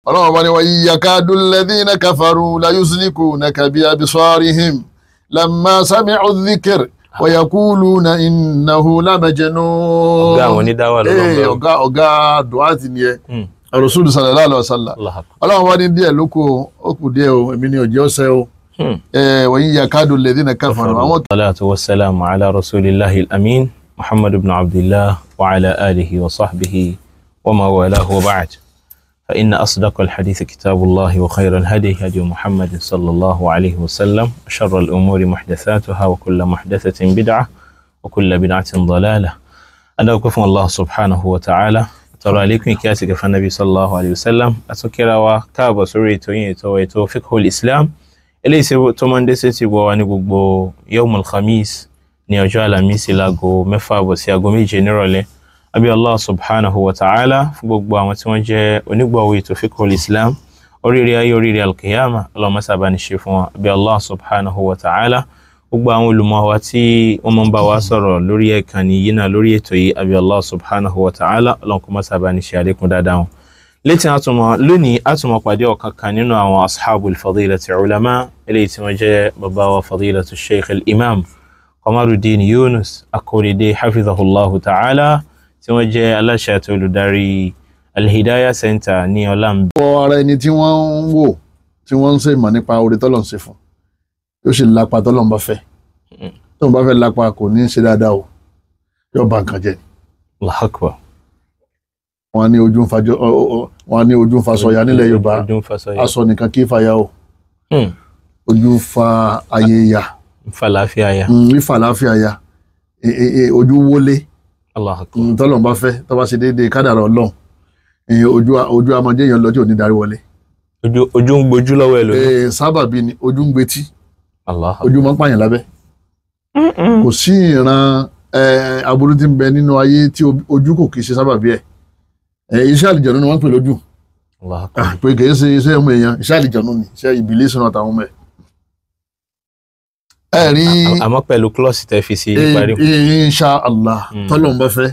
ọlọ́run bá ní wa yakadu alladhina kafaru la yuzlikunaka bi absarihim lamma sami'u dhikr wa yaquluna innahu la majnun. ọ̀gá àwọn onídáwà lọ́wọ́ ọ̀gá duwati ni ẹ Rasul sallallahu alaihi wasallam. ọlọ́run bá ní díẹ̀ lóko ó kù díẹ̀ o èmi ni òjì ọ̀sẹ̀ o. wa yakadu alladhina kafaru. salatu wassalamu ala rasulillahi al-amin Muhammad ibn Abdillah wa ala alihi wa sahbihi wa ma walahu wa ba'd. فإن أصدق الحديث كتاب الله وخير الهدي هدي محمد صلى الله عليه وسلم وشر الأمور محدثاتها وكل محدثة بدعة وكل بدعة ضلالة. أنا أكفر الله سبحانه وتعالى ترى عليكم كاسك فالنبي صلى الله عليه وسلم أتذكر وكاب سوري فقه الإسلام إليس تمندسة وانغبو يوم الخميس نيوجو الخميس لاغو مفا بسياغو مي جنرالي abi Allah subhanahu wa ta'ala fún gbogbo àwọn tí wọ́n jẹ́ onígbọ̀wọ́ ètò fiqhul Islam oríire ayé oríire alkiyama Allahumma sábà ní ṣe fún wa abi Allah subhanahu wa ta'ala gbogbo àwọn olùmọ̀ wa tí wọ́n mọ́ bá wa sọ̀rọ̀ lórí ẹ̀kànnì yìí náà lórí ètò yìí abi Allah subhanahu wa ta'ala Allahumma sábà ní ṣe àlékún dáadáa wọn. létí lónìí àtúmọ̀ pàdé ọ̀kan kan nínú àwọn ashabul fadilati ulama eléyìí tí wọ́n jẹ́ bàbá wa fadilatu sheikh al-imam Qamaruddin Yunus Akorede hafizahullahu ta'ala tí wọ́n jẹ́ aláṣẹ àti olùdarí Al-Hidayah Center ní Ọlámbí. ọ̀pọ̀ ara ẹni tí wọ́n ń wò tí wọ́n ń ṣe ìmọ̀ nípa oore tọ́lọ̀ ń ṣe fún yóò ṣe lápá tọ́lọ̀ ń bá fẹ́ tó ń bá fẹ́ lápá kò ní ṣe dáadáa o yóò bá nǹkan jẹ́. Allahu Akbar. wọ́n ní ojú ń fa sọ̀yà nílẹ̀ Yorùbá aṣọ nìkan kí fàyà o ojú fa ayé ya ìfàlàáfíà ya ìfàlàáfíà ya ojú wọlé tọ́lọ́run bá fẹ́ tó bá ṣe déédéé kádàrá Ọlọ́run ojú amadé yẹn lọ́jọ́ òní darí wọlé. ojú ń gbojú lọ́wọ́ ẹ̀ lónìí. sábàbí ni ojú ń gbetí ojú máa ń pààyàn lábẹ́. kò sí ìran aburú tí ń bẹ nínú ayé tí ojú kò kì í ṣe sábàbí ẹ̀. iṣẹ́ àlìjọ̀nú ni wọ́n ń pè lójú. pé kì í ṣe iṣẹ́ ọmọ èèyàn iṣẹ́ àlìjọ̀nú ni iṣẹ́ ìbílẹ̀ sínú àtàwọn ọmọ ẹ̀. rí àmọ́ pẹ̀lú klọ́ọ̀sì tẹ́ fi sí parí. insha Allah tọ́lọ́run bá fẹ́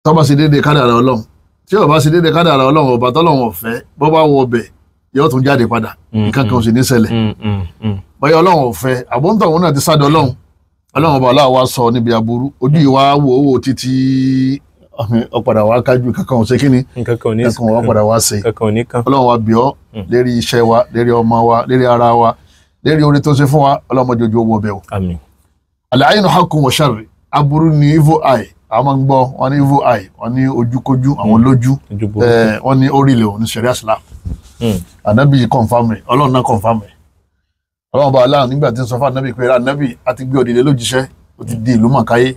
tó bá ṣe déédéé kádàrá Ọlọ́run tí ó bá ṣe déédéé kádàrá Ọlọ́run ọba tọ́lọ́run ọ̀fẹ́ bó bá wọ ọbẹ̀ yóò tún jáde padà nǹkan kan ò sì ní ṣẹlẹ̀ bóyá Ọlọ́run ọ̀fẹ́ àbọ̀ǹtọ̀ òun náà ti sádọ̀ Ọlọ́run ọba aláwa sọ níbi aburú ojú ìwà wò títí ọ̀padà wá kájú kankan ò ṣe kíni kankan wá padà wá ṣe Ọlọ́run wa bì ọ́ lérí iṣẹ́ wa lérí ọmọ wa lérí ara wa lérí orí tó ṣe fún wa ọlọ́mọdé ojú owó ọbẹ̀ o. Àmín. Al-aynu haqqun wa sharri aburú ni evil eye àwọn máa ń gbọ́ wọn ní evil eye wọn ní ojúkójú àwọn lójú wọn ní orílẹ̀ òní sharia Islam. Ànábì confam rẹ̀ ọlọ́run náà confam rẹ̀ ọlọ́run bá aláàánú nígbà tí ń sọ fún ànábì pé ànábì àti gbé òdìdẹ lójíṣẹ́ ó ti di ìlú màkáyé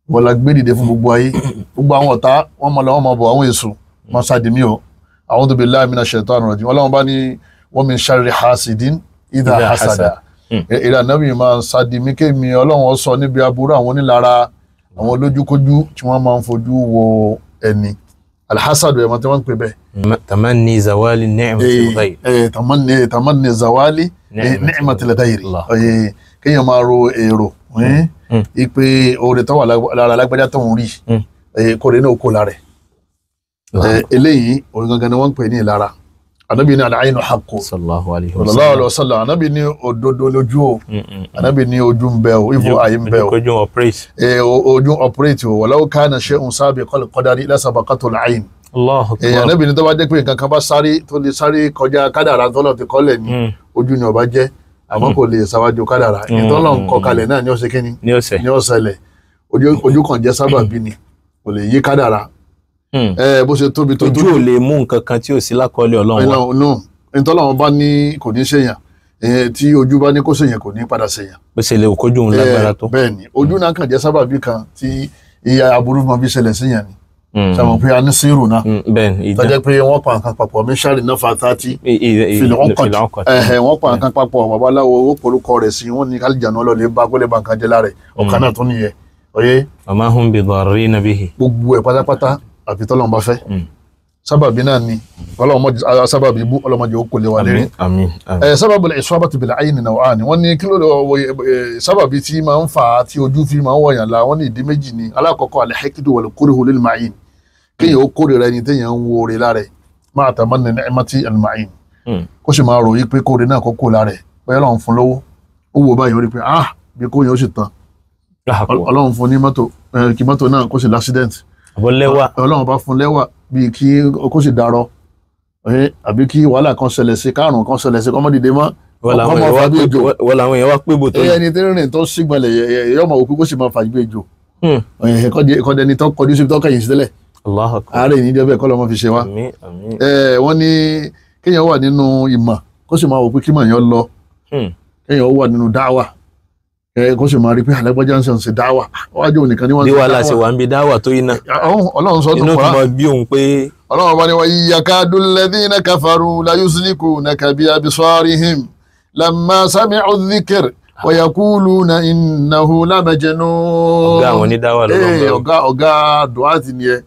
wọ́n la gbé dìde fún gbogbo ayé gbogbo àwọn ọ̀tá wọ́n mọ̀ lọ́wọ́ mọ̀ bọ̀ àwọn èso wọn sáàdì o a'udhu billahi minash shaitani rajim ọlọ́run bá ní wa min sharri hasidin idha hasada ìrà nábì máa sádi mí kémi ọlọ́run sọ níbi aburú àwọn onílara àwọn olójúkójú tí wọ́n máa ń fojú wo ẹni alhassadu ẹ̀mọ́ tí wọ́n ń pè bẹ́ẹ̀. tamanni zawali ni'matil ghayr. tamanni zawali ni'matil ghayr. kéèyàn máa ro èrò ipe oore tó wà lára lágbájá tó ń rí kórè náà kó lára eléyìí orin gangan ni wọ́n ń pè ní ìlara. Ànábì ní al-aynu haqqun sallallahu alaihi wasallam Ànábì ní òdodo lójú o Ànábì ní ojú ń bẹ o ivo ayi ń bẹ o ojú operate o walau kana shay'un sabiqal qadari la sabaqatul ayn Ànábì ní tó bá jẹ́ pé nǹkan kan bá sáré tó lè sáré kọjá kádàrá tọ́lọ̀ ti kọ́lẹ̀ ní ojú ni ó bá jẹ́ àmọ́ kò lè ṣáwájú kádàrá ìtọ́lọ̀ ń kọ kalẹ̀ náà ní ó ṣe kíni ní ó ṣẹlẹ̀ ojú kan jẹ́ sábàbí ni kò lè yí kádàrá bó ṣe tóbi tó ojú ò lè mú nǹkan kan tí ò sí lákọọ́lẹ̀ Ọlọ́run wa. no ìtọ́lọ́run bá ní kò ní ṣèyàn tí ojú bá ní kó ṣèyàn kò ní padà ṣèyàn. bó ṣe lè kójú òun lágbára tó. bẹ́ẹ̀ ni ojú náà kàn jẹ́ sábàbí kan tí ìyà aburú máa fi ṣẹlẹ̀ síyàn ni. sàmọ̀ pé a ní sírù náà. bẹ́ẹ̀ni tọ́jẹ́ pé wọ́n pa nǹkan papọ̀ mísàrì náà fatati fìlẹ̀ wọ́n pa nǹkan papọ̀ babaláwo owó polúkọ rẹ̀ sí wọ́n ní kálíjànú ọlọ́lẹ̀ bá gbọ́lẹ̀ bá nǹkan jẹ́ lára ọ̀kan náà tó nìyẹn. wa hum bidarrina bihi. gbogbo ẹ̀ pátápátá àfi tọ́lọ́run bá fẹ́ sábàbí náà ni ọlọ́run sábàbí bú ọlọ́mọdé ó kò lè wà lérí. sábàbí al-isabati bil-ayni naw'an wọ́n ní kí ló sábàbí tí máa ń fà á tí ojú fi máa ń wọ̀yàn la wọ́n ní ìdí méjì ni alákọ̀ọ́kọ́ al-hiqdu wal-kurhu lil-ma'in kéèyàn ó kórìíra ẹni téèyàn ń wo oore lára ẹ̀ máa tamanni ni'mati al-ma'in kó sì máa ròyìn pé kóore náà kó kó lára ẹ̀ bẹ́ẹ̀ Ọlọ́run fún lówó ó wò báyìí ó rí pé bí kò yẹn ó sì tán Ọlọ́run fún ní mọ́tò kí mọ́tò náà kó sì l'accident Ọlọ́run bá fún lẹ́wà bíi kí kó sì darọ àbí kí wàhálà kan ṣẹlẹ̀ sí kárùn kan ṣẹlẹ̀ sí kọ́mọ́dìdé mọ́ wọ́n làwọn èèyàn wá pé bò tó ẹni tí rìn tó sígbọnlẹ̀ yọ ọmọ òkú kó sì máa fàgbé jò kọ́dẹni tó kọjú sí tó kẹ̀yìn sílẹ̀ ààrẹ ìníjẹ́ bẹ́ẹ̀ kọ́ lọ́mọ fi ṣe wá wọ́n ní kéèyàn wà nínú ìmọ̀ kó sì máa wò pé kí màá yàn lọ kéèyàn wà nínú dáwà kó sì máa rí pé àlẹ́gbọ́jà ń ṣe dáwà wájú òníkan ni wọ́n ń ṣe dáwà. bí wàhálà ṣe wà ń bi dáwà tó yín náà. Ọlọ́run sọ tó fara inú bí òun pé. Ọlọ́run bá ní wa yakadu alladhina kafaru la yuzlikunaka bi absarihim lamma sami'u dhikr wa yaquluna innahu la majnun. ọ̀gá àwọn onídáwà lọ́wọ́. ọ̀gá duwati ni ẹ.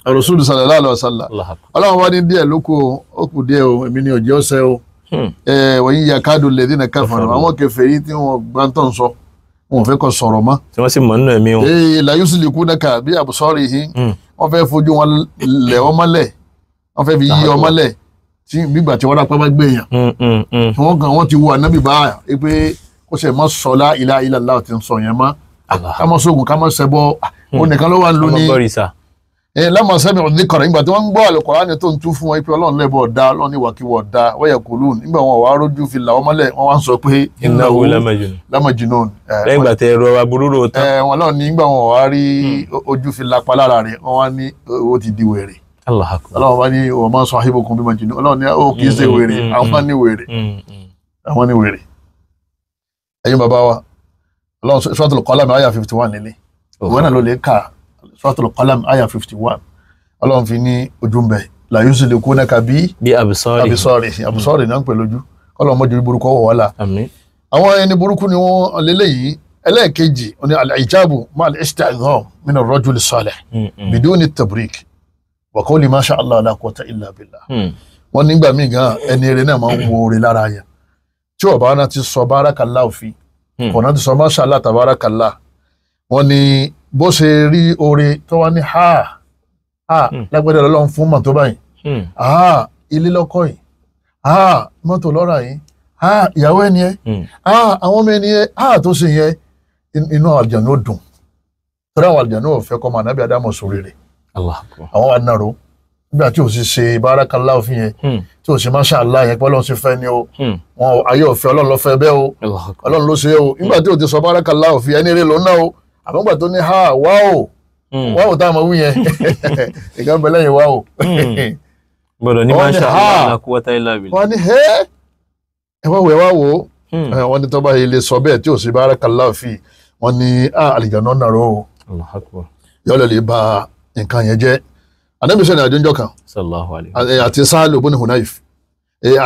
Rasul sallallahu alaihi wasallam. Ọlọ́run bá ní díẹ̀ lóko ó kù díẹ̀ o èmi ni òjì ọ̀sẹ̀ o. wa yakadu alladhina kafaru àwọn kèfèrí tí wọ́n gbàntàn sọ wọn fẹ́ kó sọ̀rọ̀ mọ́. tí wọ́n sì mọ̀ nínú ẹ̀mí wọn. la yuslikunaka bi absarihim wọ́n fẹ́ fojú wọn lẹ̀ wọ́n mọ́lẹ̀ wọ́n fẹ́ fi yí ọmọ lẹ̀ tí gbígbà tí wọ́n dá pápá gbé yàn. wọ́n ti wo ànábì bá pé kó ṣe mọ́ sọ la ilaha illallah ti ń sọ yẹn mọ́ ká mọ́ sóògùn ká mọ́ ṣẹbọ ó nìkan ló wà ń lò ní. lamma sami'u dhikra nígbà tí wọ́n ń gbọ́ Al-Qur'ani tó ń tú fún wọn pé Ọlọ́run lẹ́bọ̀ ọ̀dá Ọlọ́run níwàkiwọ̀ ọ̀dá wa yaqulun nígbà wọn wà á rójú fi là wọ́n mọ́lẹ̀ wọ́n wá ń sọ pé innahu la majnun. lẹ́yìn ìgbà tẹ ẹ̀rọ aburú rò tán. wọn lọ́run nígbà wọn wà á rí ojú fi lápá lára rẹ̀ wọ́n wá ní owó ti di wèrè. Ọlọ́run bá ní wa ma sahibukum bi majnun Ọlọ́run ní ó kì í ṣe wèrè àwọn ní wèrè àwọn ní wèrè. ẹ̀yin bàbá wa Ọlọ́run Suratul Qalam àyà 51 nílé ìwọ náà ló lè kà Suratul Qalam àyà 51 Ọlọ́run fi ní ojú ń bẹ la yuslikunaka bí absari náà ń pè lójú Ọlọ́run mọ́jú burúkú ọwọ́ wàhálà. àwọn ẹni burúkú ni wọ́n lélẹ́yìí ẹlẹ́ẹ̀kejì ní al-ijabu ma al-istidham min ar-rajul as-salih biduni at-tabrik wa qawli ma sha Allah la quwwata illa billah. wọ́n nígbà míì gan ẹni eré náà máa ń wo orí lára yẹn tí ọba náà ti sọ barakallahu fi kọ̀ọ̀nà ti sọ ma sha Allah tabarakallah. wọ́n ní bó ṣe rí oore tó wá ní lágbẹ́dẹ́ Ọlọ́run fún mọ̀ tó báyìí ilé lọ́kọ́ yìí mọ́tò lọ́ra yìí ìyàwó ẹni ẹ àwọn ọmọ ẹni ẹ tó ṣe yẹn inú àlùjànnú ó dùn torí àwọn àlùjànnú ò fẹ́ kọ́ máa nábì Ádámọ̀ sórí rẹ̀ àwọn wà nàró nígbà tí ò sì ṣe barakallahu òfin yẹn tí ò sì masha Allah yẹn pé Ọlọ́run sì fẹ́ ni o wọn ayé òfin Ọlọ́run ló fẹ́ bẹ́ẹ̀ o Ọlọ́run ló ṣe o nígbà tí ò ti sọ barakallahu òfin ẹni rẹ̀ ló ná o àmọ́gbà tó ní wáwò tá a máa wí yẹn ìgbà bẹ lẹ́yìn wáwò. gbọ́dọ̀ ní masha Allah la quwwata illa billah. wọ́n ní ẹ wá wò wọ́n ní tọ́ba ilé sọ bẹ́ẹ̀ tí ò sí barakallahu fi wọ́n ní àlìjáná nàró o yọ̀ọ́ lè ba nǹkan yẹn jẹ́. Ànábì sọ̀rọ̀ àjọjọ́ kan àti Sahlu bin Hunayf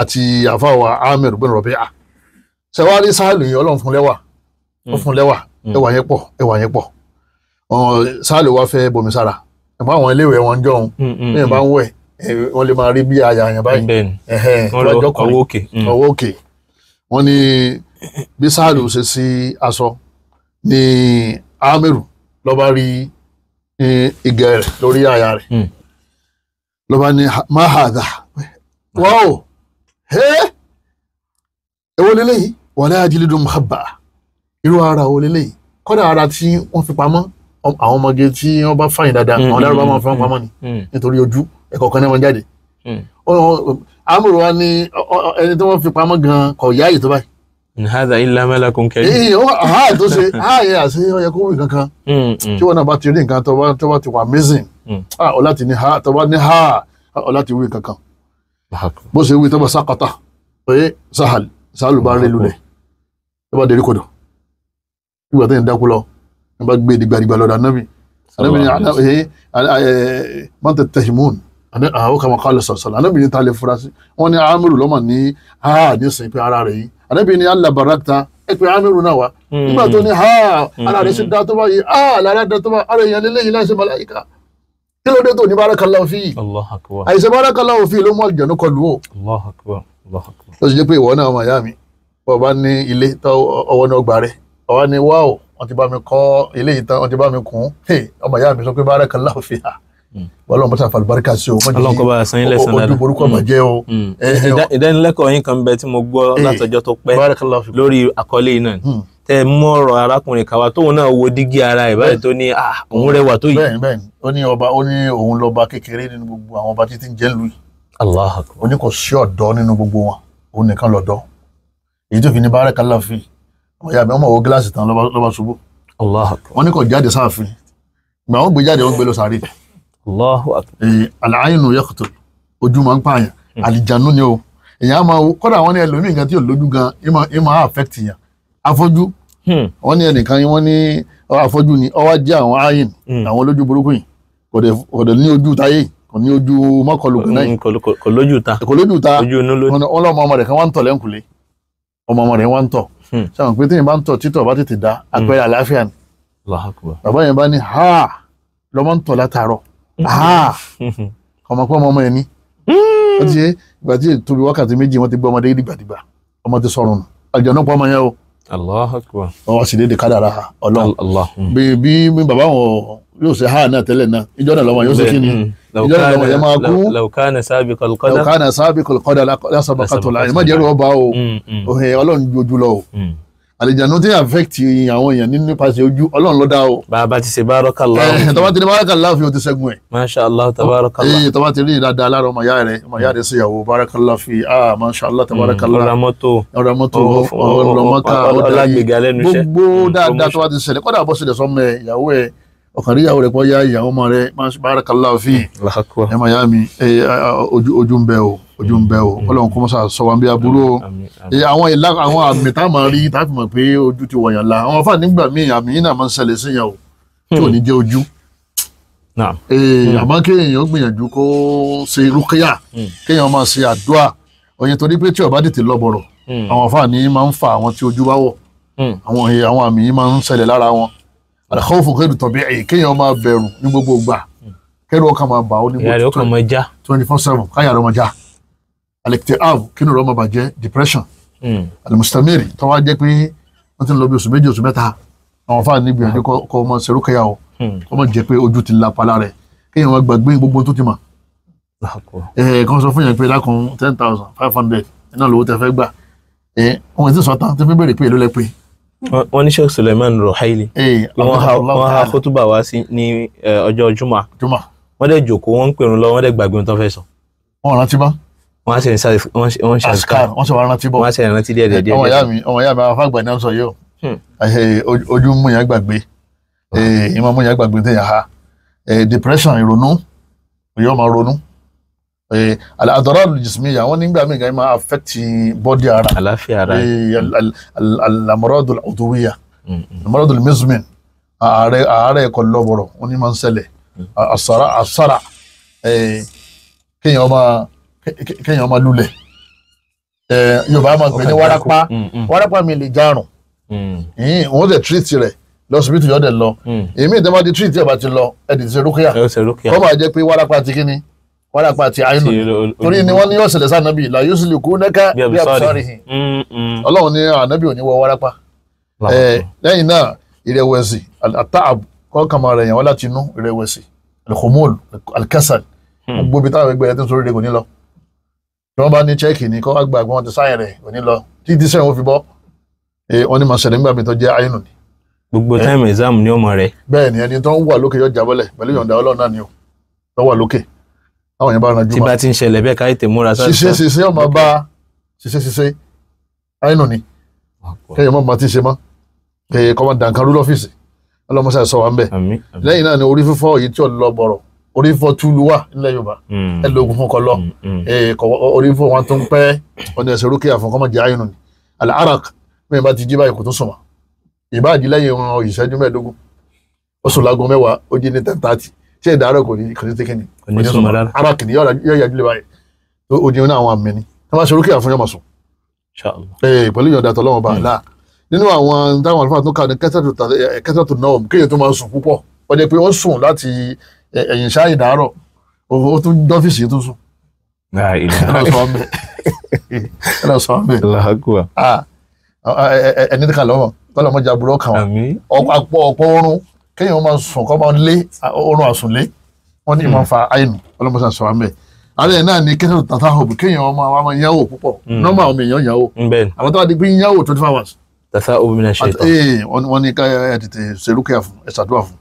àti àfàwà Amir bin Rabi'a ṣẹwárí Sahlu yìí Ọlọ́run fún lẹ́wà ó fún lẹ́wà ẹwà yẹn pọ̀ Sahlu wá fẹ́ bomi sára ẹ̀fọ́ àwọn iléèwé wọn jọ òun lẹ́yìn bá ń wẹ̀ wọ́n lè máa rí bí aya àyàn báyìí ọwọ́ òkè wọ́n ní bí Sahlu ṣe sí aṣọ ní Amiru lọ́ba rí igẹ̀ rẹ̀ lórí aya rẹ̀ lọ́ba ní ma hadha wáò èwo lélẹ́yìí wala jildun muhabba irú ara wo lélẹ́yìí kọ́dà ara tí wọ́n fi pamọ́ àwọn ọmọge tí wọ́n bá fàyìn dáadáa àwọn lárúbá máa fi pamọ́ ni nítorí ojú ẹ̀kọ́ kan náà wọ́n jáde. Amúrò wa ní ẹni tí wọ́n fi pamọ́ gan-an kò yá àyè tó báyìí. in hadha illa malakun karim. tó ṣe yẹ àṣẹ ọyẹ kó wí kankan tí wọn náà bá ti rí nǹkan tó bá ti wà amazing ọ láti ní tó bá ní ọ láti wí kankan bó ṣe wí tó bá sákàtà pé Sahlu bá rí lulẹ̀ tó bá dérí kodò nígbà tó ń dákú lọ ní bá gbé dìgbàdìgbà lọ́dọ̀ Ànábì ní man tattahimun àwọn kan kọ́ lọ́sọ̀ọ̀sọ̀ Ànábì ní ta lè fura sí wọn ní Amiru lọ́mọ ní ní sìn pé ara rẹ̀ yìí Ànábì ní Allah barakta ẹ pé Amiru náà wá nígbà tó ní ara rẹ̀ sì dá tó bá yìí lára dá tó bá ara èèyàn lélẹ́yìn láìsí màláíkà kí ló dé tó ní barakallahu fi àìsàn barakallahu fi ló mú àlùjànnú kọlù ó ó sì jẹ́ pé ìwọ náà ọmọ ìyá mi bọ́ bá ní ilé tó ọwọ́ náà gbà rẹ̀ ọwọ́ ni wáò wọ́n ti bá mi kọ́ ilé yìí tán wọ́n ti bá mi kún ọmọ ìyá mi sọ pé barakallahu fiha Ọlọ́run bá ṣàfàlù báríkà sí o. Ọlọ́run kó bá san yín lẹ́san dáadáa. ojú borúkọ bàjẹ́ o. ìdánilẹ́kọ̀ọ́ yín kan bẹ tí mo gbọ́ látọjọ́ tó pẹ́ Barakallahu fikum. lórí àkọlé yìí náà tẹ mú ọ̀rọ̀ arákùnrin kàwá tóun náà wo dígí ara ẹ̀ báyìí tó ní òun rẹwà tó yìí. bẹ́ẹ̀ni ó ní òun lọ́ba kékeré nínú gbogbo àwọn ọba títí ń jẹ́ lùi. Allahu Akbar. ó ní kò sí ọ̀dọ́ nínú gbogbo wọn òun nìkan lọ́dọ́ èyí tó fi ní barakallahu fi ọmọ ìyá mi ọmọ wo gíláàsì tán lọ́ba ṣubú. Allahu Akbar. wọ́n ní kò jáde sáàfin ìgbà wọn gbé jáde wọn gbé lọ sàárè. Allahu Akbar. al-aynu yaqtul ojú máa ń pààyàn àlìjánu ni o èèyàn á máa wo kọ́dà wọn ní ẹlòmíì gan tí ò lójú gan ìmọ̀ affect yàn afọ́jú wọ́n ní ẹnìkan wọ́n ní afọ́jú ni ọwọ́ jẹ́ àwọn ayin àwọn olójú burúkú yìí kò dẹ̀ ní ojú táyé kò ní ojú mọ́kànlùkù náà kò lójú ta ojú inú lójú. wọ́n lọ́mọ ọmọ rẹ̀ kan wá ń tọ̀ lẹ́ǹkùlé ọmọ rẹ̀ wá ń tọ̀ sáwọn pé téèyàn bá ń tọ̀ títọ̀ bá tètè dá àpẹẹrẹ àlàáfíà ni Allahu Akbar. bàbá yẹn bá ní lọ́mọ ń tọ̀ látàárọ̀ ọmọ yẹn ní ó ti ṣe ìgbà tí tóbi wákàtí méjì wọ́n ti gbé ọmọdé dìgbàdìgbà ọmọ ti sọ̀rọ̀ nù àjọ̀nú pọ̀ ọmọ yẹn o. Allahu Akbar. wọ́n sì dédé kádàrá Ọlọ́run bí bàbá wọn yóò ṣe náà tẹ́lẹ̀ náà ìjọ náà lọ́mọ yóò ṣe kí ni ìjọ náà lọ́mọ yẹn máa kú. law kana sabiqal qadar. law kana sabiqal qadar lasabaqatul ayé má jẹ́rú ọba o Ọlọ́run jojú lọ o àlìjànú tí affect àwọn èèyàn nípasẹ̀ ojú Ọlọ́run ló dá o. bàbá ti ṣe barakallahu. tọ́ba ti ní barakallahu fi o ti ṣẹ́gun ẹ̀. masha Allah tabarakallah. tọ́ba ti rí dáadáa lára ọmọ ìyá rẹ̀ sí ìyàwó barakallahu fi masha Allah tabarakallah. ọ̀rọ̀ mọ́tò ọlọ́mọ́ká ọlágbèga lẹ́nu iṣẹ́. gbogbo dáadáa tọ́ba ti ṣẹlẹ̀ kọ́dà bọ́ sílẹ̀ sọ́mọ ẹ̀ ìyàwó ẹ̀ ọ̀kàrí ìyàwó rẹ̀ pọ̀ yá ìyàwó ọmọ rẹ̀ barakallahu fi ẹ̀ máa yá mi ojú ń bẹ o Ọlọ́run kó mọ́sá sọ wọn bí aburú o àwọn àmì tá a máa rí tá a fi mọ̀ pé ojú ti wọ̀nyàn la àwọn afáà nígbà míì àmì yìí náà máa ń ṣẹlẹ̀ sí yàn o tí ò ní jẹ́ ojú àmọ́ kéèyàn gbìyànjú kó ṣe rúkìá kéèyàn máa ṣe àdúrà òyìn torí pé tí ó bá tètè lọ bọ̀rọ̀ àwọn afáà ní máa ń fa àwọn tí ojú bá wọ̀ àwọn àmì yìí máa ń ṣẹlẹ̀ lára wọn al-khawfu ghayru tabi'i kéèyàn máa bẹ̀rù ní gbogbo ìgbà kẹ́rù ọkàn máa bà ó ní gbogbo 24/7 káyà rẹ̀ máa já al-ikti'ab kínú rẹ̀ máa bàjẹ́ depression al-mustamir tó wá jẹ́ pé wọ́n ti ń lọ bí oṣù méjì oṣù mẹ́ta àwọn fáà ní gbìyànjú kọ́ ọmọ ṣerúkẹ́yà o kọ́ ọmọ jẹ́ pé ojú ti la pala rẹ̀ kéèyàn wá gbàgbé gbogbo tó ti mọ̀ kan sọ fún yẹn pé lákùn 10,500 iná lówó tẹ fẹ́ gbà wọ́n ti sọ tán tó fi béèrè pé èló lẹ pé. wọ́n ní Sheikh Suleiman Ruhaili wọ́n ha kótóbà wá sí ní ọjọ́ Juma wọ́n dẹ̀ jòkó wọ́n ń pèrún lọ wọ́n dẹ̀ gbàgbé ohun tó fẹ́ sọ. wọ́n rántí bá wọ́n ṣe àṣkár wọ́n ṣe wà rántí bọ́ wọ́n ṣe rántí díẹ̀ ọmọ ìyá mi àwọn afágbà náà sọ yìí o ojú mú yẹn gbàgbé ìmọ̀ mú yẹn gbàgbé tẹ̀yà ha depression ìrònú yóò máa ronú al-adararul jismiyya wọ́n nígbà míì gan máa affect body ara àlàáfíà ara al-amradul udwiyya al-amradul mizmin ààrẹ ẹ̀kọ́ lọ́bọ̀rọ̀ wọ́n ní máa ń ṣẹlẹ̀ àsárà kéèyàn máa lulẹ̀ Yorùbá máa gbé ní wárápá mi lè járùn wọ́n dẹ̀ treat rẹ̀ lọ́sibítù yọ̀dẹ̀ lọ èmi ìdẹ́mọ́ di treat ẹ̀ bá ti lọ ẹ̀dì ti ṣe rúkìá kọ́ máa jẹ́ pé wárápá ti kíni wárápá ti àyínú torí ni wọ́n ní yóò ṣẹlẹ̀ sáà nábì la yóò sì lè kú nẹ́ká bí abusari hìn Ọlọ́run ní ànábì ò ní wọ wárápá lẹ́yìn náà ìrẹ̀wẹ̀sì àtàb kọ́ kàmá rẹ̀ yàn wọ́n láti inú ìrẹ̀wẹ̀sì al-khumul al-kasal gbogbo ibi táwọn ẹgbẹ́ rẹ̀ tó ń sórí rẹ̀ kò ní lọ tí wọ́n bá ní chẹ́ẹ̀kì ní kọ́ wá gbà wọ́n ti sáyẹn rẹ̀ kò ní lọ títí sẹ́yìn wọ́n fi bọ́ wọ́n ní máa ṣẹlẹ̀ nígbà mi tó jẹ́ àyínú ni. gbogbo táìmù exam ní ọmọ rẹ̀. bẹ́ẹ̀ ni ẹni tó ń wà lókè yóò jábọ́lẹ̀ pẹ̀lú ìyọ̀ǹda Ọlọ́run náà ni ó tó wà lókè àwọn yẹn bá ran jùmọ̀. tí bá ti ń ṣẹlẹ̀ bẹ́ẹ̀ káyé tè múra sáré. ṣiṣẹ́ ọmọ bá ṣiṣẹ́ àyínú ni kẹ́yìn mọ́ máa ti ṣe mọ́ kẹ́yìn kọ́ máa dànkan rú lọ́fíìsì ọlọ́mọṣẹ́ sọ wa ń bẹ̀. lẹ́yìn náà ni orí fífọ́ yìí tí ò lọ bọ̀rọ̀ orí fífọ́ túlù wà nílẹ̀ Yorùbá ẹ lóògùn fún kọlọ orí fífọ́ wọn tó ń pẹ́ ọdún ẹ̀sẹ̀ rúkìá fún kọ́mọ̀ jẹ́ àyínú ni al-araq bẹ́ẹ̀ bá ti jí báyìí kò tó sùnmọ́ ìbáàjì lẹ́yìn wọn ìṣẹ́jú mẹ́ẹ̀ẹ́dógún ó sùn láago mẹ́wàá ó jí ní 10:30 tí ìdárò kò ní tẹ́kẹ́ni kò ní sùnmọ́ rárá araq ni yóò yájú lé báyìí ó di àwọn àmì ni tí wọ́n bá ṣe rúkìá fún yọmọ sùn pẹ̀lú ìyọ̀ǹda tọ́lọ́wọ́n bá àlá nínú àwọn táwọn àlùfáà tó kà ní kẹsàtù náà kéèyàn tó máa sùn púpọ̀ wọ́n jẹ́ pé ó sùn láti ẹ̀yìn ṣáà ìdárọ̀ ó tún dọ́fíìsì tó sùn. ẹni tí kà lọ́wọ́ tọ́lọ̀ mọ́jà burú kàn wọ́n ọ̀pọ̀ oorun kéèyàn máa sùn kọ́ máa lé oorun àsùnlé wọ́n ní ìmọ̀ fa àìnù ọlọ́mọṣà sọ àmẹ́ ààrẹ náà ní kẹ́sàn tàtà hàn kéèyàn ọmọ àwọn ọmọ yẹn wò púpọ̀ nọ́mbà àwọn èèyàn yẹn wò àwọn tó wà di pé yẹn wò 24 hours. tàtà omi náà ṣe tán. wọ́n ní ká ẹ tètè ṣerúkẹ́ fún ẹ ṣàdúrà fún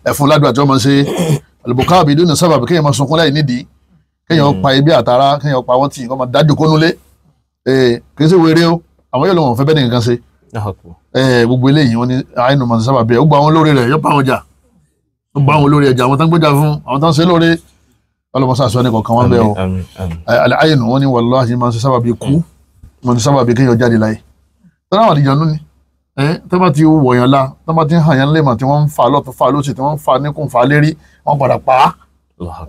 ẹ fún ládùúgbò àti ọmọ ṣe àlùbùkà àbí ìdúnà sábà kéèyàn máa sunkún láì nídìí kéèyàn pa ibi àtàrà kéèyàn pa wọ́n tì kọ́ máa dájú kónúlé kì í ṣe wéré o àwọn yóò lọ wọn fẹ́ bẹ́ẹ̀ nìkan ṣe gbogbo eléyìí wọ́n ní àìnù máa sábà bẹ́ẹ̀ ó gba àwọn olórí rẹ̀ yọ pa àwọn jà ó gba àwọn olórí ẹ̀jà àwọn tán gbéjà fún àwọn tán ṣe lóore ọlọmọsá sọ ní kọ̀ọ̀kan wọn bẹ́ẹ̀ o àìnù wọ́n ní wallahi máa ń ṣe sábà bí kú máa ń ṣe sábà bí kéèyàn jáde láyé tọ́lá àwọn àdìjànú ni tó bá ti wọ̀yàn la tó bá ti hàn yàn lẹ́mọ̀ tí wọ́n ń fa lọ́tún fa lósì tí wọ́n ń fa níkùn fa lérí wọ́n padà pa á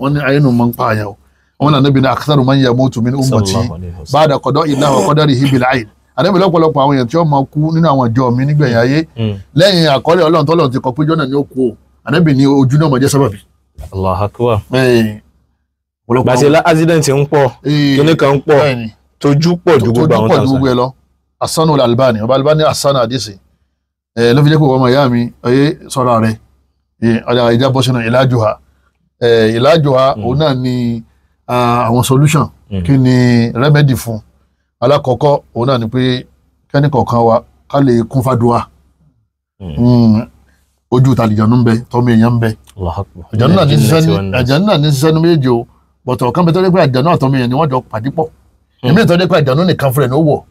wọ́n ní àìnù máa ń pa àyà o wọ́n ní Ànábì ní aktharu man yamutu min ummati ba'da qada'illahi wa qadarihi bil ayn Ànábì lọ́pọ̀lọpọ̀ àwọn èèyàn tí wọ́n máa kú nínú àwọn ìjọ mi nígbẹ̀yìn ayé lẹ́yìn àkọọ́lẹ̀ Ọlọ́run tọ́lọ́run ti kọ pé jọ́nà ni ó kú o Ànábì ní ojú náà máa jẹ́ sábàbí. Allahu akbar. gbàṣẹ accident ń pọ̀ kíní kan ń pọ̀ tójú pọ̀ ju gbogbo àwọn tàǹsán. tójú pọ̀ ju gbogbo ẹ lọ Hasan al-Albani ọba Albani Hasan àdìsí ló fi jẹ́ pé ọmọ ìyá mi ọyẹ sọ̀rọ̀ rẹ̀ ọjà ìjà bọ́ sínú ìlàjùwà òun náà ni àwọn solution kí ni remedy fún alákọ̀ọ́kọ́ òun náà ni pé kẹ́ni kọ̀ọ̀kan wa ká lè kún fàdúà ojú tàlìjànú ń bẹ tọ́mọ èèyàn ń bẹ àjànú náà ní sísẹ́ ní méjì o bọ̀tọ̀ kan bẹ tó dé pé àjànú àtọ́mọ èèyàn ni wọ́n jọ pàdé pọ̀ èmi ìtọ́ dé pé àjànú nìkan fúnra ní ó wọ̀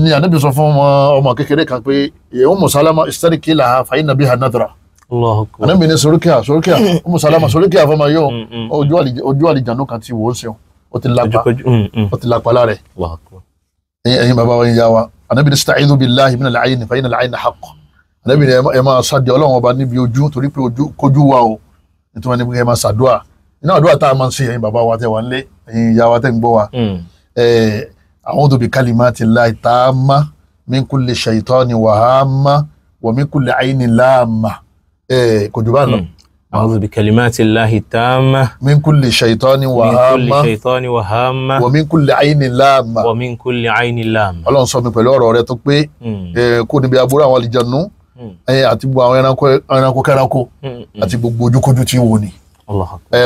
ni Ànábì sọ fún ọmọ kékeré kan pé Ummu Salama istariqi laha fa inna biha nadra Ànábì ní sorókèá Ummu Salama sorókèá fọmọ yóò ojú àlìjànú kan ti wò ó ṣeun ó ti lápá lára ẹ̀ ẹ̀yin bàbá wa yín yá wa Ànábì ní ista'idhu billahi min al-'ayni fa inna al-'ayna haqq Ànábì ní ẹ máa ṣàdé Ọlọ́run ọba níbi ojú torí pé kójú wa o nítorí wọn ní pé ẹ máa ṣàdúà iná àdúrà tá a máa ń ṣe ẹ̀yin bàbá wa tẹ́ wà nílé ẹ̀yin ìyá wa tẹ́ ń gbọ́ wa a'udhu bi kalimati llahi tamma min kulli shaytani wa hamma wa min kulli 'aynin lamma kò jù bá lọ. a'udhu bi kalimati llahi tamma min kulli shaytani wa hamma wa min kulli 'aynin lamma Ọlọ́run sọ mi pẹ̀lú ọ̀rọ̀ rẹ tó pé kó níbi aburú àwọn àlìjànú àti gbogbo àwọn ẹranko kẹranko àti gbogbo ojúkójú tí wò ni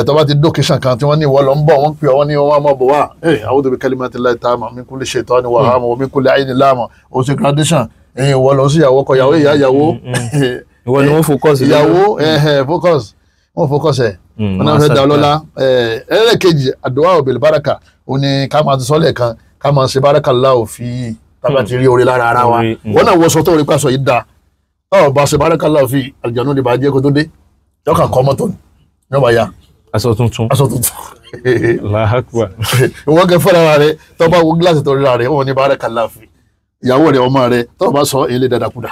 tó bá ti dókèṣàn kan tí wọ́n ní ìwọ lọ ń bọ̀ wọ́n pè wọ́n ní wọ́n máa bọ̀ wá a'udhu bi kalimati llahi tamma min kulli shaytani wa hamma wa min kulli 'aynin lamma ó ṣe gradation ìwọ lọ sí ìyàwó kọ ìyàwó ìyá ìyàwó ìwọ ni wọ́n focus ìyàwó focus wọ́n focus wọ́n náà fẹ́ da ọlọ́lá ẹlẹ́ẹ̀kejì àdúà bil baraka ó ní ká máa ti sọ́lẹ̀ kan ká máa ṣe barakallahu fi tábà ti rí orí lára ara wa wọ́n náà wọ́n sọ tó rí pàṣọ yìí da bá ṣe barakallahu fi àlìjànú ni bá jẹ́ kó tó dé yọkàn kọ́ mọ́tò ni yọba ya aṣọ tuntun Allahu akbar ìwọ́n kẹ fẹ́ra rẹ tó bá wo gíláàsì tó ríra rẹ wọ́n ní barakallahu fi ìyàwó rẹ ọmọ rẹ tó bá sọ èlé dàdàkúdà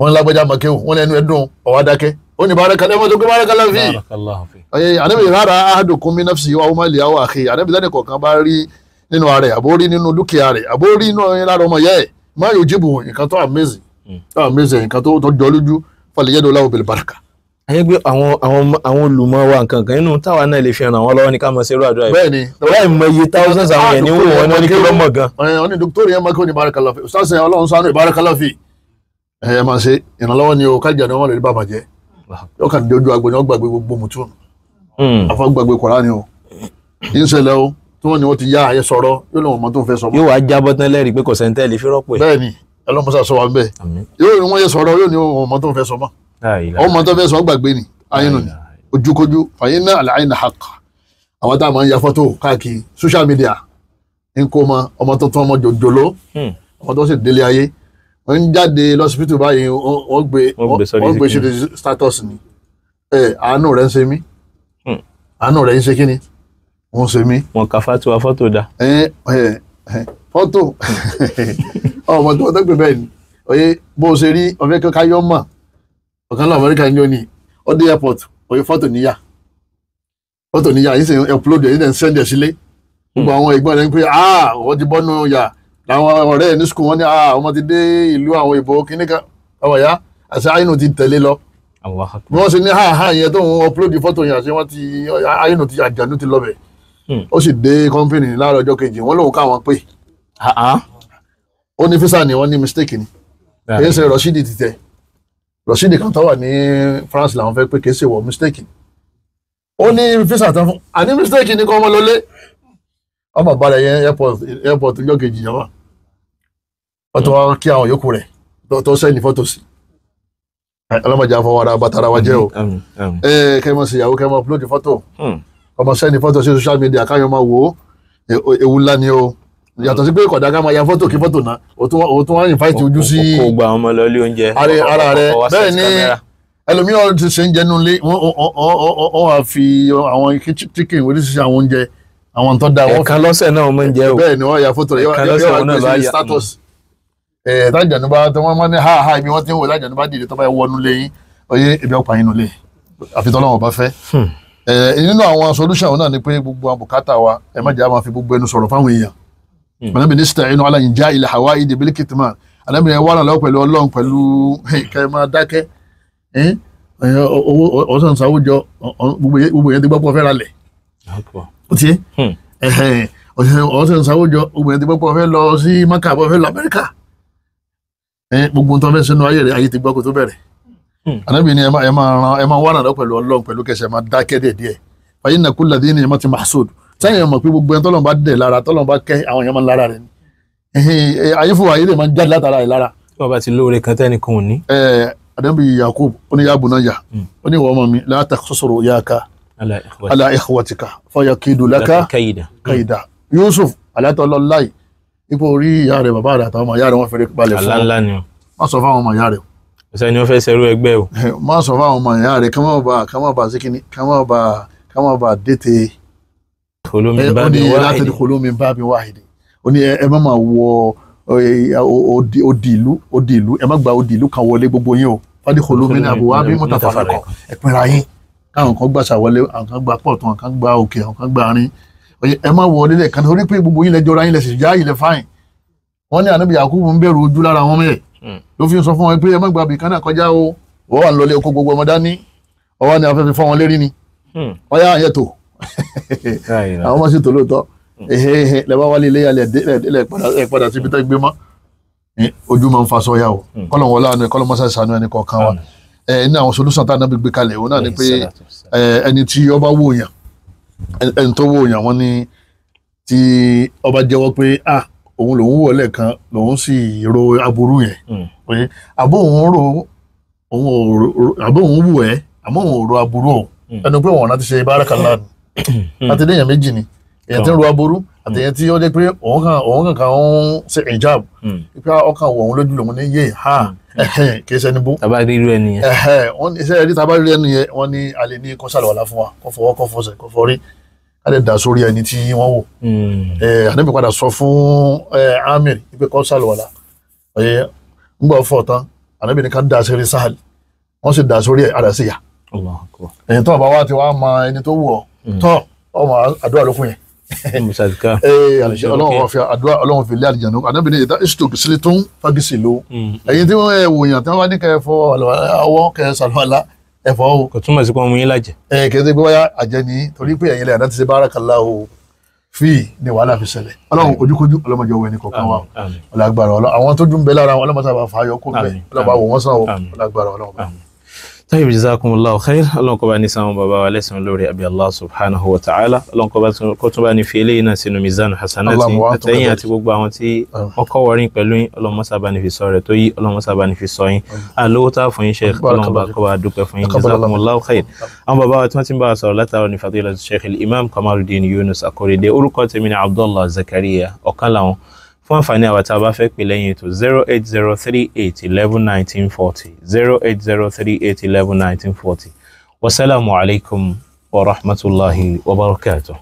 wọ́n lágbájá makéwò wọ́n lẹ́nu ẹdùn ọwá dákẹ́ ó ní barakallahu fi Ànábì rárá ahadukum min nafsihi wa malihi wa akhihi Ànábì lẹ́nu kọ̀ọ̀kan bá rí nínú ààrẹ àbórí nínú dúkìá rẹ àbórí nínú lára ọmọ yẹ máa yóò jíbù nǹkan tó amazing nǹkan tó jọ lójú falyadu lahu bil baraka. ayé gbé àwọn olùmọ̀ wa nǹkan kan inú táwa náà lè fi ràn wọ́n lọ́wọ́ ní ká mọ̀ sí irú àdúrà yìí. bẹ́ẹ̀ni láì mọ iye thousands àwọn èèyàn ní wọ́n ní kí lọ́mọ̀ gan. wọ́n ní dókítà yẹn máa kí wọ́n ní barakallahu fi ustaz yẹn Ọlọ́run ṣàánú barakallahu fi ẹ máa ṣe ìrànlọ́wọ́ ni o kájà ni wọ́n lè rí bàbà jẹ́ yóò kàn dé ojú agbo ni wọ́n gbàgbé gbogbo mùtún àfọ gbàgbé Kùránì o kì í ṣẹlẹ̀ o tí wọ́n ní wọ́n ti yá àyẹ sọ̀rọ̀ yóò lọ́wọ́ ọmọ tó ń fẹ́ sọ. yóò wá jábọ́ tán lẹ́rìí pé kò sẹ́ńtẹ́ lè fi rọ́pò ẹ̀. bẹ́ẹ̀ni ẹlọ́mọṣà sọ wa ń bẹ̀ yóò ní wọ́n yẹ sọ̀rọ̀ yóò ní ọmọ tó ń fẹ́ sọ mọ́ ọmọ tó fẹ́ sọ gbàgbé ni ayinu ni ojúkojú fàyínà al-'aynu haqq àwọn tá a máa ń ya fọ́tò káàkiri social media ń kó ọmọ tuntun ọmọ jòjòló ọmọ tó sì délé ayé wọ́n ń jáde lọ́sibítù báyìí wọ́n gbé ṣe status ni àánú rẹ̀ ń ṣe mí àánú rẹ̀ ń ṣe kíni wọ́n ṣe mí. wọn kà fatuwa fọ́tò dá. fọ́tò ọmọ tó tẹ́gbẹ̀ bẹ́ẹ̀ ni oye bó o ṣe rí ọ̀fẹ́ kankan yọ mọ̀ ọ̀kan náà Amẹ́ríkà ní òní ọdẹ airport oye fọ́tò níyà yìí sì ń upload yìí sì ń send ẹ̀ sílé gbogbo àwọn ìgbọ́n rẹ̀ ń pè wọ́n ti bọ́nu yà làwọn ọ̀rẹ́ ẹ̀ ní sukùl wọn ní ọmọ ti dé ìlú àwọn ìbò kíníkà ọmọ ya àti àyínú ti tẹ̀lé lọ bí wọ́n ṣe ní yẹn tó ń upload fọ́tò yẹn àti wọ́n ti àyínú ti àjànú ti lọ bẹ̀ ó sì dé company láàárọ̀ ọjọ́ kejì wọ́n lòun káwọn pè ó ní físà ni wọ́n ní mistake ni kì í ṣe rọ̀ṣídì ti tẹ̀ rọ̀ṣídì kan tó wà ní France làwọn fẹ́ pé kì í ṣe wọ̀ mistake ó ní físà tán fún àní mistake ní kọ́ ọmọ lọlé ọmọ balẹ̀ yẹn airport ọjọ́ kejì yẹn wà wọ́n tó wá kí àwọn yòókù rẹ̀ tó sẹ́ni fọ́tò sí ọlọ́mọdé afọwọ́ra bàtàrà wa jẹ́ o kẹ́mọ̀ sí ìyàwó kẹ́mọ̀ upload fọ́tò ọmọ sẹ́ni fọ́tò sí social media káyọ̀ máa wò ó ewu ńlá ni o yàtọ̀ sí pé kọ̀dá ká máa ya fọ́tò kí fọ́tò náà o tún wá invite ojú sí kó gba ọmọ lọ ilé oúnjẹ ara rẹ̀ bẹ́ẹ̀ ni ẹlòmíràn ti ṣe ń jẹnu lé wọ́n wá fi àwọn chicken oríṣiríṣi àwọn oúnjẹ àwọn tó dáa ẹ̀kan lọ́sẹ̀ náà wọ́n ń jẹ́ o bẹ́ẹ̀ ni wọ́n ya fọ́tò rẹ̀ yóò wá gbé sí status tájànúbá tó wọ́n máa ní ha ibi wọ́n ti ń wò tájànúbá dìde tó bá yẹ wọnú lẹ́yìn oyè ibi ọ̀pá yín nulẹ̀ àfi tọ́lọ́wọ́n bá fẹ́. nínú àwọn solution náà ni pé gbogbo àbùkátà wa ẹ má jẹ́ àwọn fi gbogbo ẹnu sọ̀rọ̀ fáwọn èèyàn. Ànábì ní ista'inu ala inja'il hawa'id bil kitman Ànábì yẹn wà náà lọ́wọ́ pẹ̀lú Ọlọ́run pẹ̀lú kẹ́ ẹ máa dákẹ́ ọ̀sán sáwùjọ gbogbo yẹn ti gbọ́ pọ̀ fẹ́ ra lẹ̀ ó ti ọ̀sán sáwùjọ gbogbo yẹn ti gbọ́ pọ̀ fẹ́ lọ sí Mákà pọ̀ fẹ́ lọ Amẹ́ríkà gbogbo nǹkan fẹ́ sínú ayé rẹ̀ ayé ti gbọ́ kó tó bẹ̀rẹ̀ Ànábì ni ẹ máa wà náà lọ́wọ́ pẹ̀lú Ọlọ́run pẹ̀lú kẹsẹ̀ máa dákẹ́ díẹ̀ fa inna kulla dhi ni'matin mahsud sẹ́yìn ọmọ pé gbogbo ẹni tọ́lọ́run bá dẹ̀ lára tọ́lọ́run bá kẹ́ àwọn èèyàn máa ń lára rẹ̀ ni ayé fún ayé rẹ̀ máa ń jáde látara rẹ̀ lára. tí wọ́n bá ti lóore kan tẹ́nìkan ò ní. Ànábì Yakub ó ní ya bunayya ó ní ìwọ ọmọ mi la taqsus ru'yaka ala ikhwatika fayakidu laka kaida Yusuf alátọ́lọ́láì ipò orí ìyá rẹ̀ bàbá rẹ̀ àtàwọn ọmọ ìyá rẹ̀ wọ́n fẹ́rẹ̀ balẹ̀ fún ọ má sọ fáwọn ọmọ ìyá rẹ̀ ọ̀sẹ̀ ni wọ́n fẹ́ ṣerú ẹgbẹ́ o má sọ fáwọn ọmọ ìyá rẹ̀ ká má ba dètè láti kolo min babin wahidi ó ní ẹ má máa wọ odi ìlú ẹ má gba odi ìlú kan wọlé gbogbo yín o fadi kolo min abwabin mutafarriqa ẹ pinra yín káwọn kan gbàṣà wọlé àwọn kan gba pọ̀tù àwọn kan gba òkè àwọn kan gba àárín ẹ má wọ nílẹ̀ kan torí pé gbogbo yín lẹ́jọ́ ra yín lẹ́sìn já ilẹ̀ fáìn wọ́n ní Ànábì Yakubu ń bẹ̀rù ojú lára wọn mẹ́rẹ̀ ló fi sọ fún wọn pé ẹ má gba bìkan náà kọjá o wọ́n wà ń lọlé oko gbogbo ọmọ dání ọwọ́ ni afẹ́fẹ́ fọ́ wọn lérí ni wọ́n yá àyẹ̀tò àwọn ọmọ sì tó lóòótọ́ lẹ́bàá wálé ilé yàlẹ̀ padà síbi tó gbé mọ́ ojú máa ń fa sọ́yà o kọ́lọ̀ wọlé àná kọ́lọ̀ mọ́sá ìsànú ẹni kọ̀ọ̀kan wa ní àwọn solúsàn tá a náà gbé kalẹ̀ òun náà ni pé ẹni tí ọba wò yàn ẹni tó wò yàn wọ́n ní tí ọba jẹ́wọ́ pé òun lòun wọ̀ lẹ́ẹ̀kan lòun sì ro aburú yẹn pé àbó òun wù ẹ́ àmọ́ òun ro aburú o ẹnu pé wọn náà ti ṣe bárakàlá àti déyàn méjì ni èyàn tí ń ro aburú àti èyàn tí ó jẹ́ pé òun kàn ń ṣe ìjáàbù pé ọkàn wọ̀ òun lójú lòun ní yé kì í ṣe ẹni bú. tàbá rí irú ẹni yẹn. wọ́n ní iṣẹ́ rí tàbá rí ẹni yẹn wọ́n ní alẹ́ ní kọ́sàlọ́wọ́lá fún wa kọ́ fọwọ́ kọ́ fọsẹ̀ kọ́ fọrí ká lè dà sórí ẹni tí wọ́n wò. Ànábì padà sọ fún Amir pé kọ́sàlọ́wọ́lá ń gbọ́ fọ́ tán Ànábì ní ká dà sórí Sahal wọ́n sì dà sórí àdàsíyà ẹ̀yìn tó àbáwá ti wá ma ẹni tó wù ọ́ tọ́ ọmọ àdúrà ló fún yẹn ọlọ́run fi lé àlìjànú Ànábì ní ìdá ìṣètò sílẹ̀ tó ń fagisi ló ẹ̀yìn tí wọ́n wò yàn tí wọ́n bá ní kẹ́ fọ ọwọ́ kẹ́ sàlùwàlá ẹ̀fọ́ o. kò túmọ̀ sí pé wọ́n mú yín lájẹ. kẹ́sẹ́ pé wáyà àjẹ ni torí pé ẹ̀yin lẹ́yìn àti ṣe barakallahu fi ní wàhálà fi ṣẹlẹ̀ ọlọ́run ojúkojú ọlọ́mọdé ọwọ́ ẹni kọ̀ọ̀kan wa ọlọ́gbàrá àwọn tó dùn bẹ́ lára wọn ọlọ́mọdé àbá fàáyọ kó bẹ́ ọlọ́mọdé àwọ̀ wọ́n sàn ọlọ́gbàrá ọlọ́mọdé. Tayyib, jazakumullahu khair. Ọlọ́run kó bá ní sáwọn bàbá wa lẹ́san lórí àbí Allah subhanahu wa ta'ala. Ọlọ́run kó tún bá ní fi eléyìí náà sínú mizanu hasanati àtẹ̀yìn àti gbogbo àwọn tí wọ́n kọ́ wọrin pẹ̀lú yín. Ọlọ́run mọ́sá bá ní fi sọ rẹ̀ tó yí. Ọlọ́run mọ́sá bá ní fi sọ yín. Àlówó tá fún yín Sheikh. Ọlọ́run bá kó bá dúpẹ́ fún yín. Jazakumullahu khair. Àwọn bàbá wa tí wọ́n ti ń bá wa sọ̀rọ̀ látàrọ ní Fadilatu Sheikh al-Imam Kamaluddin Yunus Akorede. Orúkọ tèmi ni Abdullah Zakaria ọ̀kan làwọn. Fún àǹfààní àwọn tá a bá fẹ́ pè lẹ́yìn ètò 08038111940 08038111940. Wassalamu alaikum wa rahmatullahi wa barakatuh.